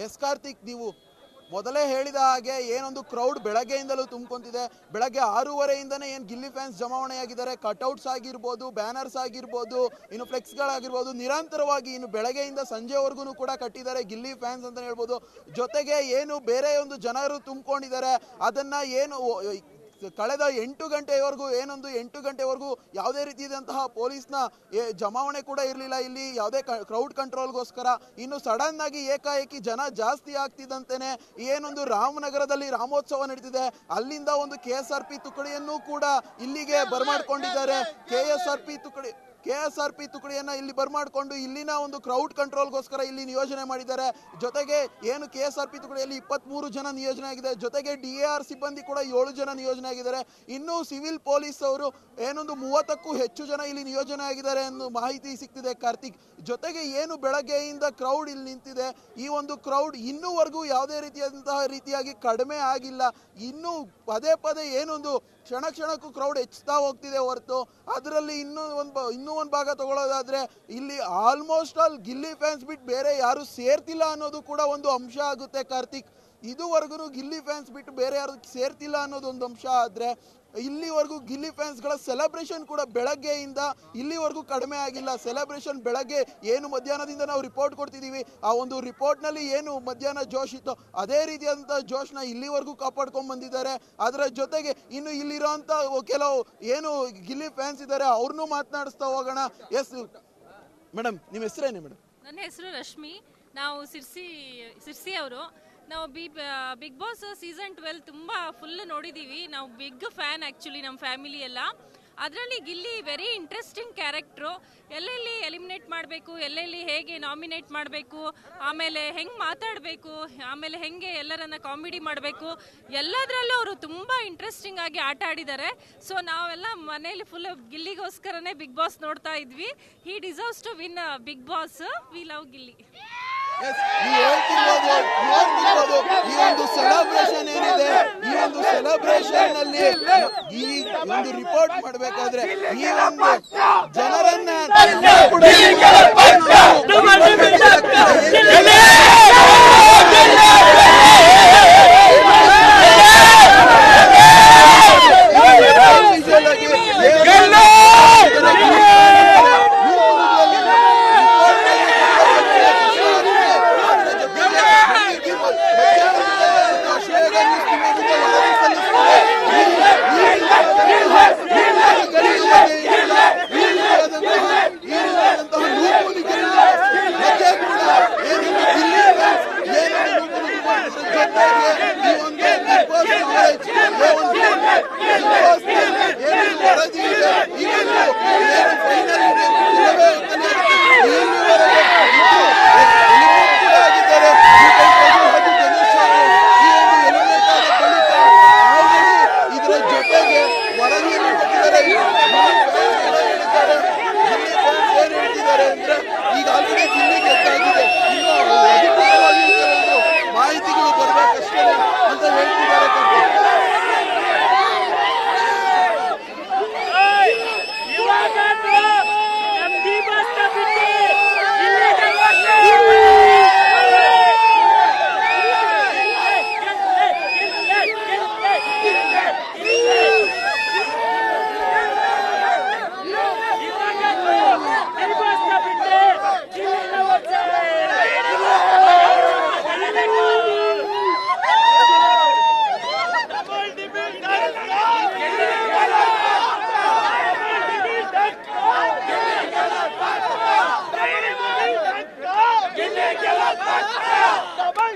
S Karthik, ನೀವು ಮೊದಲೇ ಹೇಳಿದ ಹಾಗೆ ಏನೊಂದು ಕ್ರೌಡ್ ಬೆಳಗ್ಗೆಯಿಂದಲೂ ತುಂಬಿಕೊಂತಿದೆ. ಬೆಳಗ್ಗೆ 6:30ಇಂದನೇ ಏನು ಗಿಲ್ಲಿ ಫ್ಯಾನ್ಸ್ ಜಮಾವಣೆಯಾಗಿದ್ದಾರೆ. ಕಟ್ಔಟ್ಸ್ ಆಗಿರ್ಬೋದು, ಬ್ಯಾನರ್ಸ್ ಆಗಿರ್ಬೋದು, ಇನ್ನು ಫ್ಲೆಕ್ಸ್ಗಳಾಗಿರ್ಬೋದು, ನಿರಂತರವಾಗಿ ಇನ್ನು ಬೆಳಗ್ಗೆಯಿಂದ ಸಂಜೆವರೆಗೂ ಕೂಡ ಕಟ್ಟಿದ್ದಾರೆ ಗಿಲ್ಲಿ ಫ್ಯಾನ್ಸ್ ಅಂತ ಹೇಳ್ಬೋದು. ಜೊತೆಗೆ ಏನು ಬೇರೆ ಒಂದು ಜನರು ತುಂಬಿಕೊಂಡಿದ್ದಾರೆ, ಅದನ್ನು ಏನು ಕಳೆದ 8 ಗಂಟೆವರೆಗೂ ಏನೊಂದು 8 ಗಂಟೆವರೆಗೂ ಯಾವುದೇ ರೀತಿಯಾದಂತಹ ಪೊಲೀಸ್ನ ಜಮಾವಣೆ ಕೂಡ ಇರಲಿಲ್ಲ ಇಲ್ಲಿ, ಯಾವುದೇ ಕ್ರೌಡ್ ಕಂಟ್ರೋಲ್ಗೋಸ್ಕರ. ಇನ್ನು ಸಡನ್ ಆಗಿ ಏಕಾಏಕಿ ಜನ ಜಾಸ್ತಿ ಆಗ್ತಿದ್ದಂತೆಯೇ ಏನೊಂದು ರಾಮನಗರದಲ್ಲಿ ರಾಮೋತ್ಸವ ನಡೀತಿದೆ, ಅಲ್ಲಿಂದ ಒಂದು KSRP ತುಕಡಿಯನ್ನು ಕೂಡ ಇಲ್ಲಿಗೆ ಬರಮಾಡ್ಕೊಂಡಿದ್ದಾರೆ. KSRP ತುಕಡಿಯನ್ನು ಇಲ್ಲಿ ಬರಮಾಡಿಕೊಂಡು ಇಲ್ಲಿನ ಒಂದು ಕ್ರೌಡ್ ಕಂಟ್ರೋಲ್ಗೋಸ್ಕರ ಇಲ್ಲಿ ನಿಯೋಜನೆ ಮಾಡಿದ್ದಾರೆ. ಜೊತೆಗೆ ಏನು KSRP ತುಕಡಿಯಲ್ಲಿ 23 ಜನ ನಿಯೋಜನೆ ಆಗಿದೆ. ಜೊತೆಗೆ DAR ಸಿಬ್ಬಂದಿ ಕೂಡ 7 ಜನ ನಿಯೋಜನೆ ಆಗಿದ್ದಾರೆ. ಇನ್ನು ಸಿವಿಲ್ ಪೊಲೀಸ್ ಅವರು ಏನೊಂದು 30ಕ್ಕೂ ಹೆಚ್ಚು ಜನ ಇಲ್ಲಿ ನಿಯೋಜನೆ ಆಗಿದ್ದಾರೆ ಎಂದು ಮಾಹಿತಿ ಸಿಗ್ತಿದೆ ಕಾರ್ತಿಕ್. ಜೊತೆಗೆ ಏನು ಬೆಳಗ್ಗೆಯಿಂದ ಕ್ರೌಡ್ ಇಲ್ಲಿ ನಿಂತಿದೆ, ಈ ಒಂದು ಕ್ರೌಡ್ ಇನ್ನೂವರೆಗೂ ಯಾವುದೇ ರೀತಿಯಾಗಿ ಕಡಿಮೆ ಆಗಿಲ್ಲ. ಇನ್ನೂ ಪದೇ ಪದೇ ಏನೊಂದು ಕ್ಷಣಕ್ಕೂ ಕ್ರೌಡ್ ಹೆಚ್ಚುತ್ತಾ ಹೋಗ್ತಿದೆ ಹೊರತು ಅದರಲ್ಲಿ ಇನ್ನೂ ಒಂದು ಭಾಗ ತಗೊಳ್ಳೋದಾದ್ರೆ ಇಲ್ಲಿ ಆಲ್ಮೋಸ್ಟ್ ಆಲ್ ಗಿಲ್ಲಿ ಫ್ಯಾನ್ಸ್ ಬಿಟ್ಟು ಬೇರೆ ಯಾರು ಸೇರ್ತಿಲ್ಲ ಅನ್ನೋದು ಕೂಡ ಒಂದು ಅಂಶ ಆಗುತ್ತೆ ಕಾರ್ತಿಕ್. ಇದುವರೆಗೂ ಗಿಲ್ಲಿ ಫ್ಯಾನ್ಸ್ ಬಿಟ್ಟು ಬೇರೆ ಯಾರು ಸೇರ್ತಿಲ್ಲ ಅನ್ನೋದು ಒಂದು ಅಂಶ ಆದರೆ ಇಲ್ಲಿವರೆಗೂ ಗಿಲ್ಲಿ ಫ್ಯಾನ್ಸ್ಗಳ ಸೆಲೆಬ್ರೇಷನ್ ಕೂಡ ಬೆಳಗ್ಗೆಯಿಂದ ಇಲ್ಲಿವರೆಗೂ ಕಡಿಮೆ ಆಗಿಲ್ಲ. ಸೆಲೆಬ್ರೇಷನ್ ಬೆಳಗ್ಗೆ ಏನು ಮಧ್ಯಾಹ್ನದಿಂದ ನಾವು ರಿಪೋರ್ಟ್ ಕೊಡ್ತಿದ್ದೀವಿ, ಆ ಒಂದು ರಿಪೋರ್ಟ್ನಲ್ಲಿ ಏನು ಮಧ್ಯಾಹ್ನ ಜೋಶ್ ಇತ್ತು ಅದೇ ರೀತಿಯಾದಂಥ ಜೋಶ್ನ ಇಲ್ಲಿವರೆಗೂ ಕಾಪಾಡ್ಕೊಂಡು ಬಂದಿದ್ದಾರೆ. ಅದರ ಜೊತೆಗೆ ಇನ್ನು ಇಲ್ಲಿರೋಂಥ ಕೆಲವು ಏನು ಗಿಲ್ಲಿ ಫ್ಯಾನ್ಸ್ ಇದ್ದಾರೆ ಅವ್ರನ್ನೂ ಮಾತನಾಡಿಸ್ತಾ ಹೋಗೋಣ. ಎಸ್ ಮೇಡಮ್, ನಿಮ್ಮ ಹೆಸರೇನು ಮೇಡಮ್? ನನ್ನ ಹೆಸರು ರಶ್ಮಿ. ನಾವು ಸಿರ್ಸಿ ಅವರು. ನಾವು ಬಿಗ್ ಬಾಸ್ ಸೀಸನ್ 12 ತುಂಬ ಫುಲ್ ನೋಡಿದ್ದೀವಿ. ನಾವು ಬಿಗ್ ಫ್ಯಾನ್ ಆ್ಯಕ್ಚುಲಿ ನಮ್ಮ ಫ್ಯಾಮಿಲಿ ಎಲ್ಲ. ಅದರಲ್ಲಿ ಗಿಲ್ಲಿ ವೆರಿ ಇಂಟ್ರೆಸ್ಟಿಂಗ್ ಕ್ಯಾರೆಕ್ಟ್ರು. ಎಲ್ಲೆಲ್ಲಿ ಎಲಿಮಿನೇಟ್ ಮಾಡಬೇಕು, ಎಲ್ಲೆಲ್ಲಿ ಹೇಗೆ ನಾಮಿನೇಟ್ ಮಾಡಬೇಕು, ಆಮೇಲೆ ಹೆಂಗೆ ಮಾತಾಡಬೇಕು, ಆಮೇಲೆ ಹೆಂಗೆ ಎಲ್ಲರನ್ನ ಕಾಮಿಡಿ ಮಾಡಬೇಕು, ಎಲ್ಲದರಲ್ಲೂ ಅವರು ತುಂಬ ಇಂಟ್ರೆಸ್ಟಿಂಗ್ ಆಗಿ ಆಟ ಆಡಿದ್ದಾರೆ. ಸೊ ನಾವೆಲ್ಲ ಮನೇಲಿ ಫುಲ್ ಗಿಲ್ಲಿಗೋಸ್ಕರನೇ ಬಿಗ್ ಬಾಸ್ ನೋಡ್ತಾ ಇದ್ವಿ. He deserves to win Bigg Boss. We love Gilli. ಈ ಒಂದು ಸೆಲೆಬ್ರೇಷನ್ ಏನಿದೆ, ಈ ಒಂದು ಸೆಲೆಬ್ರೇಷನ್ ನಲ್ಲಿ ಈ ಒಂದು ರಿಪೋರ್ಟ್ ಮಾಡಬೇಕಾದ್ರೆ ಈ ಒಂದು ಜನರನ್ನ ಮಾಹಿತಿಗಳು ಬರ್ಬೇಕಷ್ಟೇ ಅಂತ ಹೇಳ್ತಿದ್ದಾರೆ. Double